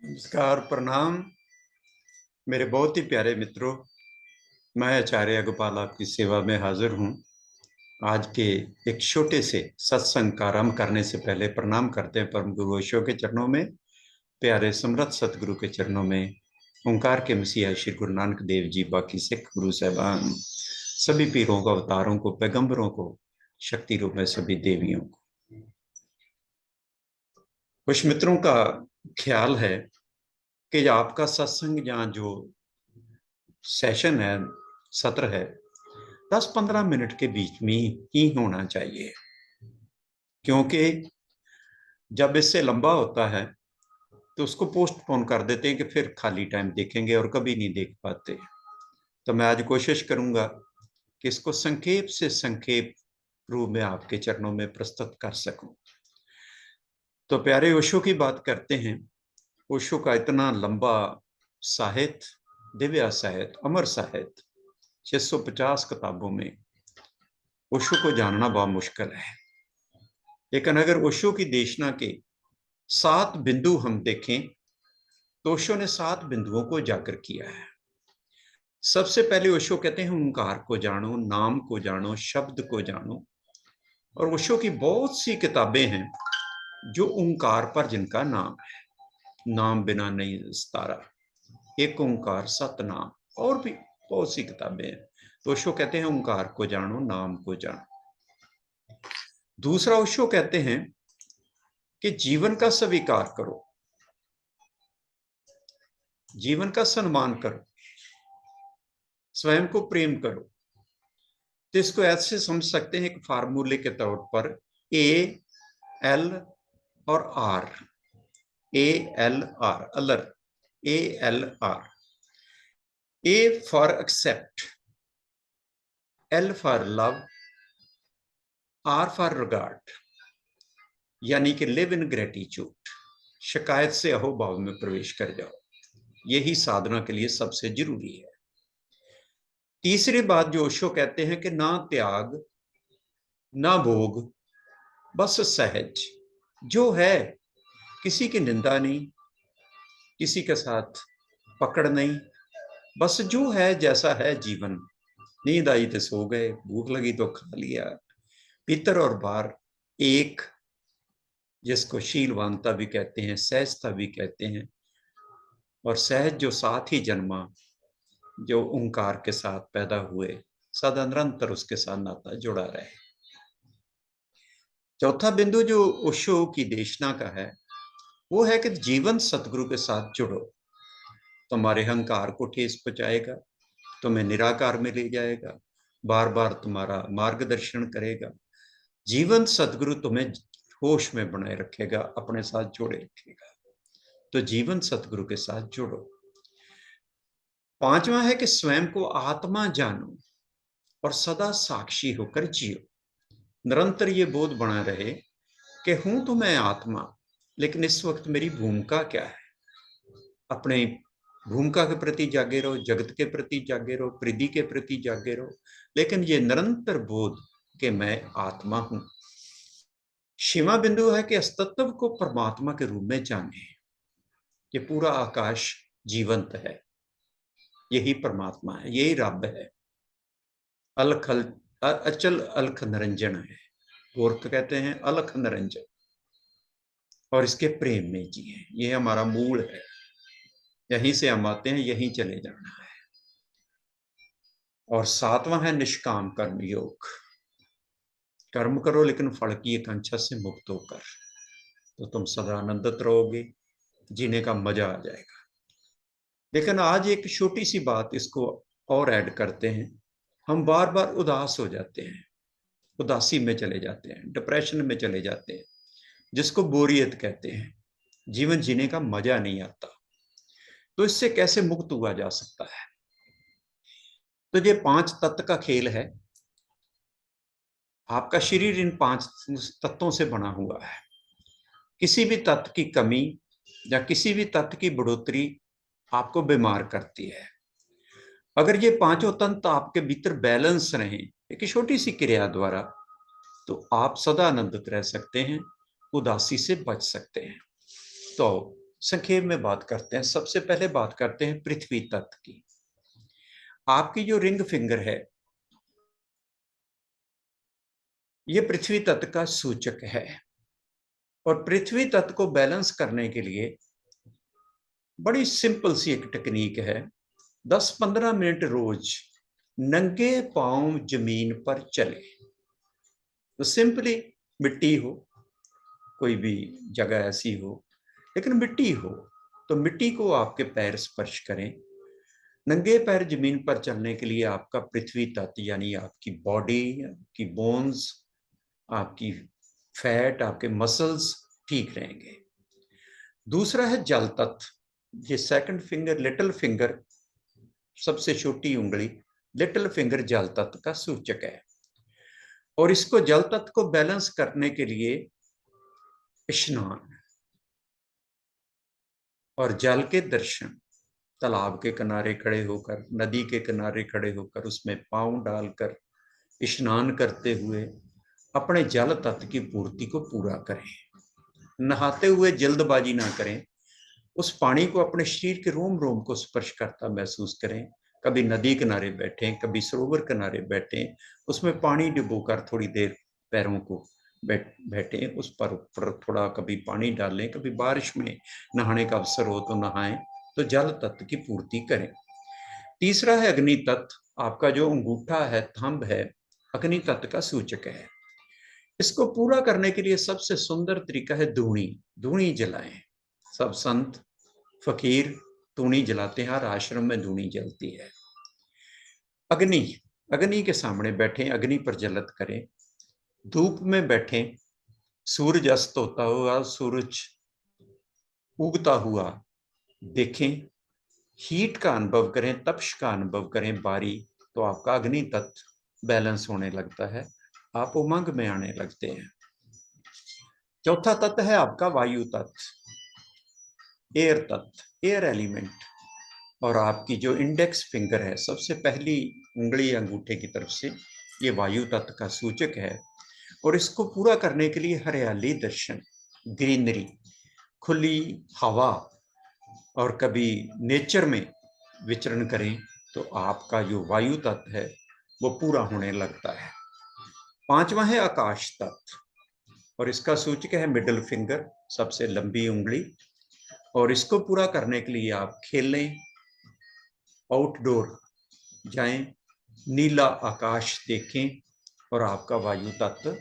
नमस्कार, प्रणाम मेरे बहुत ही प्यारे मित्रों। मैं आचार्य गोपाल आपकी सेवा में हाजिर हूँ। आज के एक छोटे से सत्संग का आरंभ करने से पहले प्रणाम करते हैं परम गुरु ओशो के चरणों में, प्यारे समर्थ सतगुरु के चरणों में, ओंकार के मसीहा श्री गुरु नानक देव जी, बाकी सिख गुरु साहबान, सभी पीरों को, अवतारों को, पैगंबरों को, शक्ति रूप में सभी देवियों को। कुछ मित्रों का ख्याल है कि आपका सत्संग या जो सेशन है, सत्र है, 10-15 मिनट के बीच में ही होना चाहिए, क्योंकि जब इससे लंबा होता है तो उसको पोस्टपोन कर देते हैं कि फिर खाली टाइम देखेंगे और कभी नहीं देख पाते। तो मैं आज कोशिश करूंगा कि इसको संक्षेप से संक्षेप रूप में आपके चरणों में प्रस्तुत कर सकूं। तो प्यारे ओशो की बात करते हैं। ओशो का इतना लंबा साहित्य, दिव्य साहित्य, अमर साहित्य, 650 किताबों में ओशो को जानना बहुत मुश्किल है। लेकिन अगर ओशो की देशना के 7 बिंदु हम देखें तो ओशो ने 7 बिंदुओं को उजागर किया है। सबसे पहले ओशो कहते हैं ओंकार को जानो, नाम को जानो, शब्द को जानो। और ओशो की बहुत सी किताबें हैं जो ओंकार पर जिनका नाम है। नाम बिना नहीं सितारा, एक ओंकार सतनाम, और भी बहुत सी किताबें हैं। तो ओशो कहते हैं ओंकार को जानो, नाम को जानो। दूसरा ओशो कहते हैं कि जीवन का स्वीकार करो, जीवन का सम्मान करो, स्वयं को प्रेम करो। तो इसको ऐसे समझ सकते हैं कि फार्मूले के तौर पर ए एल और आर, ए एल आर, अलर, A L R. A for accept, L for love, R for regard, यानी कि लिव इन ग्रेटिट्यूड, शिकायत से अहोभाव में प्रवेश कर जाओ। यही साधना के लिए सबसे जरूरी है। तीसरी बात जो ओशो कहते हैं कि ना त्याग ना भोग, बस सहज जो है, किसी की निंदा नहीं, किसी के साथ पकड़ नहीं, बस जो है जैसा है जीवन। नींद आई तो सो गए, भूख लगी तो खा लिया। भीतर और बाहर एक, जिसको शीलवानता भी कहते हैं, सहजता भी कहते हैं। और सहज जो साथ ही जन्मा, जो ओंकार के साथ पैदा हुए, सदा निरंतर उसके साथ नाता जुड़ा रहे। चौथा बिंदु जो ओशो की देशना का है वो है कि जीवन सतगुरु के साथ जुड़ो। तुम्हारे अहंकार को ठेस पहुंचाएगा, तुम्हें निराकार में ले जाएगा, बार बार तुम्हारा मार्गदर्शन करेगा। जीवन सतगुरु तुम्हें होश में बनाए रखेगा, अपने साथ जोड़े रखेगा। तो जीवन सतगुरु के साथ जुड़ो। पांचवा है कि स्वयं को आत्मा जानो और सदा साक्षी होकर जियो। निरंतर ये बोध बना रहे कि हूं तो मैं आत्मा, लेकिन इस वक्त मेरी भूमिका क्या है। अपने भूमिका के प्रति जागे रहो, जगत के प्रति जागे रहो, पृथ्वी के प्रति जागे रहो, लेकिन ये निरंतर बोध कि मैं आत्मा हूं। शिवा बिंदु है कि अस्तित्व को परमात्मा के रूप में जाने। ये पूरा आकाश जीवंत है, यही परमात्मा है, यही रब है। अलख अचल अलख निरंजन है। गोरख कहते हैं अलख निरंजन, और इसके प्रेम में जिए। ये हमारा मूल है, यहीं से हम आते हैं, यहीं चले जाना है। और सातवां है निष्काम कर्म योग। कर्म करो लेकिन फल की आकांक्षा से मुक्त होकर, तो तुम सदा आनंदित रहोगे, जीने का मजा आ जाएगा। लेकिन आज एक छोटी सी बात इसको और ऐड करते हैं। हम बार बार उदास हो जाते हैं, उदासी में चले जाते हैं, डिप्रेशन में चले जाते हैं, जिसको बोरियत कहते हैं। जीवन जीने का मजा नहीं आता। तो इससे कैसे मुक्त हुआ जा सकता है? तो ये 5 तत्व का खेल है। आपका शरीर इन 5 तत्वों से बना हुआ है। किसी भी तत्व की कमी या किसी भी तत्व की बढ़ोतरी आपको बीमार करती है। अगर ये पांचों तंत्र आपके भीतर बैलेंस रहें एक छोटी सी क्रिया द्वारा, तो आप सदा आनंदित रह सकते हैं, उदासी से बच सकते हैं। तो संक्षेप में बात करते हैं। सबसे पहले बात करते हैं पृथ्वी तत्व की। आपकी जो रिंग फिंगर है, ये पृथ्वी तत्व का सूचक है। और पृथ्वी तत्व को बैलेंस करने के लिए बड़ी सिंपल सी एक टेक्निक है। 10-15 मिनट रोज नंगे पांव जमीन पर चले। तो सिंपली मिट्टी हो, कोई भी जगह ऐसी हो, लेकिन मिट्टी हो, तो मिट्टी को आपके पैर स्पर्श करें। नंगे पैर जमीन पर चलने के लिए आपका पृथ्वी तत्व यानी आपकी बॉडी, आपकी बोन्स, आपकी फैट, आपके मसल्स ठीक रहेंगे। दूसरा है जल तत्व। ये सेकंड फिंगर, लिटिल फिंगर, सबसे छोटी उंगली, लिटिल फिंगर जल तत्व का सूचक है। और इसको जल तत्व को बैलेंस करने के लिए स्नान और जल के दर्शन, तालाब के किनारे खड़े होकर, नदी के किनारे खड़े होकर उसमें पांव डालकर स्नान करते हुए अपने जल तत्व की पूर्ति को पूरा करें। नहाते हुए जल्दबाजी ना करें। उस पानी को अपने शरीर के रोम रोम को स्पर्श करता महसूस करें। कभी नदी किनारे बैठें, कभी सरोवर किनारे बैठें, उसमें पानी डुबोकर थोड़ी देर पैरों को बैठें, उस पर ऊपर थोड़ा कभी पानी डालें, कभी बारिश में नहाने का अवसर हो तो नहाएं। तो जल तत्व की पूर्ति करें। तीसरा है अग्नि तत्व। आपका जो अंगूठा है, थंब है, अग्नि तत्व का सूचक है। इसको पूरा करने के लिए सबसे सुंदर तरीका है धूनी। धूनी जलाएं। सब संत फकीर धूनी जलाते हैं, हर आश्रम में धूनी जलती है। अग्नि, अग्नि के सामने बैठे, अग्नि पर जलत करें। धूप में बैठे, सूरज अस्त होता हुआ, सूरज उगता हुआ देखें, हीट का अनुभव करें, तपश का अनुभव करें बारी, तो आपका अग्नि तत्व बैलेंस होने लगता है, आप उमंग में आने लगते हैं। चौथा तत्व है आपका वायु तत्व, एयर तत्व, एयर एलिमेंट। और आपकी जो इंडेक्स फिंगर है, सबसे पहली उंगली अंगूठे की तरफ से, ये वायु तत्व का सूचक है। और इसको पूरा करने के लिए हरियाली दर्शन, ग्रीनरी, खुली हवा और कभी नेचर में विचरण करें, तो आपका जो वायु तत्व है वो पूरा होने लगता है। पांचवा है आकाश तत्व, और इसका सूचक है मिडिल फिंगर, सबसे लंबी उंगली। और इसको पूरा करने के लिए आप खेलें, आउटडोर जाएं, नीला आकाश देखें, और आपका वायु तत्व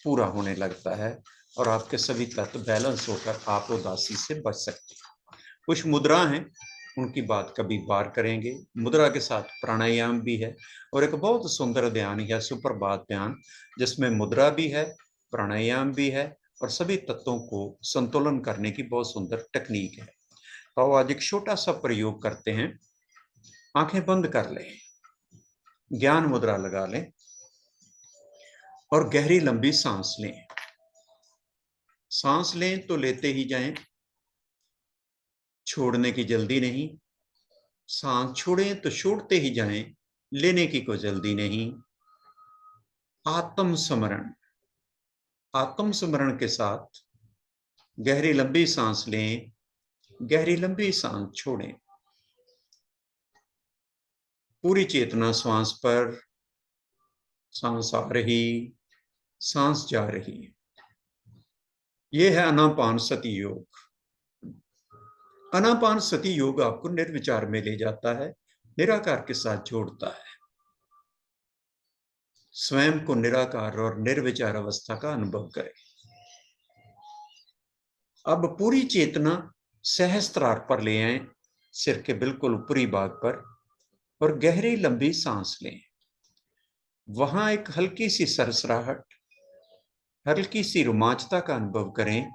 पूरा होने लगता है और आपके सभी तत्व बैलेंस होकर आप उदासी से बच सकते हैं। कुछ मुद्रा हैं, उनकी बात कभी बार करेंगे। मुद्रा के साथ प्राणायाम भी है, और एक बहुत सुंदर ध्यान है सुप्रभात ध्यान, जिसमें मुद्रा भी है, प्राणायाम भी है, और सभी तत्वों को संतुलन करने की बहुत सुंदर टेक्निक है। तो आज एक छोटा सा प्रयोग करते हैं। आंखें बंद कर लें, ज्ञान मुद्रा लगा लें और गहरी लंबी सांस लें। सांस लें तो लेते ही जाएं, छोड़ने की जल्दी नहीं। सांस छोड़ें तो छोड़ते ही जाएं, लेने की कोई जल्दी नहीं। आत्मस्मरण, आत्मस्मरण के साथ गहरी लंबी सांस लें, गहरी लंबी सांस छोड़ें। पूरी चेतना श्वास पर, सांस आ रही, सांस जा रही। यह है आनापान सति योग। आनापान सति योग आपको निर्विचार में ले जाता है, निराकार के साथ जोड़ता है। स्वयं को निराकार और निर्विचार अवस्था का अनुभव करें। अब पूरी चेतना सहस्त्रार पर ले आए, सिर के बिल्कुल ऊपरी भाग पर, और गहरी लंबी सांस लें। वहां एक हल्की सी सरसराहट, हल्की सी रोमांचता का अनुभव करें,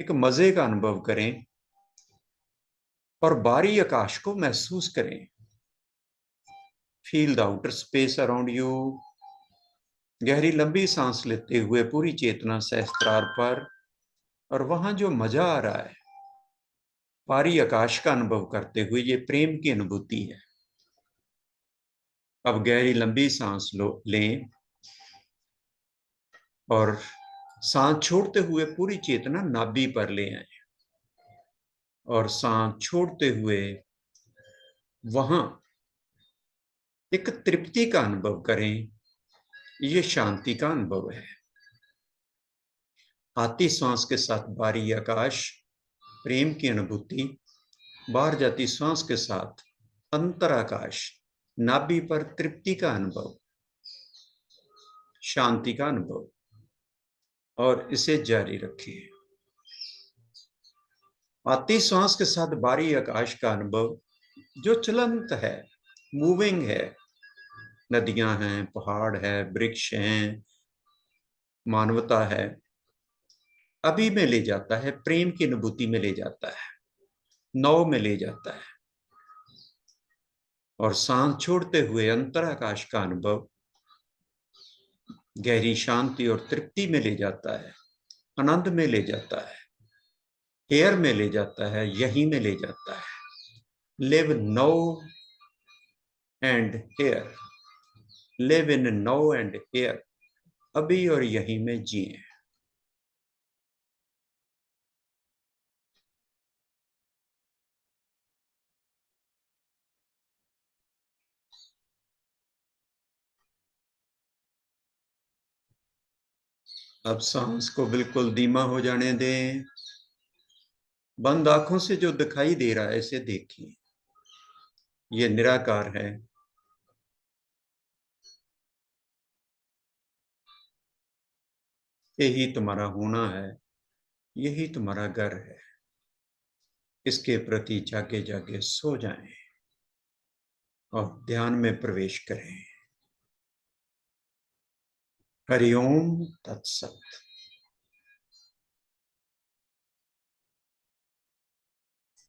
एक मजे का अनुभव करें, और बाहरी आकाश को महसूस करें। Feel the outer space around you. गहरी लंबी सांस लेते हुए पूरी चेतना सहस्त्रार पर, और वहां जो मजा आ रहा है, बाहरी आकाश का अनुभव करते हुए, ये प्रेम की अनुभूति है। अब गहरी लंबी सांस लें और सांस छोड़ते हुए पूरी चेतना नाभि पर ले आए। और सांस छोड़ते हुए वहां एक तृप्ति का अनुभव करें। ये शांति का अनुभव है। आती सांस के साथ बाहरी आकाश, प्रेम की अनुभूति। बाहर जाती सांस के साथ अंतराकाश, नाभि पर तृप्ति का अनुभव, शांति का अनुभव, और इसे जारी रखिए। आती सांस के साथ बाहरी आकाश का अनुभव जो चलंत है, मूविंग है। नदियां हैं, पहाड़ है, वृक्ष हैं, मानवता है। अभी में ले जाता है, प्रेम की अनुभूति में ले जाता है, नौ में ले जाता है। और सांस छोड़ते हुए अंतराकाश का अनुभव गहरी शांति और तृप्ति में ले जाता है, आनंद में ले जाता है, एयर में ले जाता है, यही में ले जाता है। Live now and here, live in now and here, अभी और यही में जिए। अब सांस को बिल्कुल धीमा हो जाने दें। बंद आंखों से जो दिखाई दे रहा है इसे देखिए। ये निराकार है। यही तुम्हारा होना है, यही तुम्हारा घर है। इसके प्रति जागे जागे सो जाएं और ध्यान में प्रवेश करें। हरिओम तत्सत।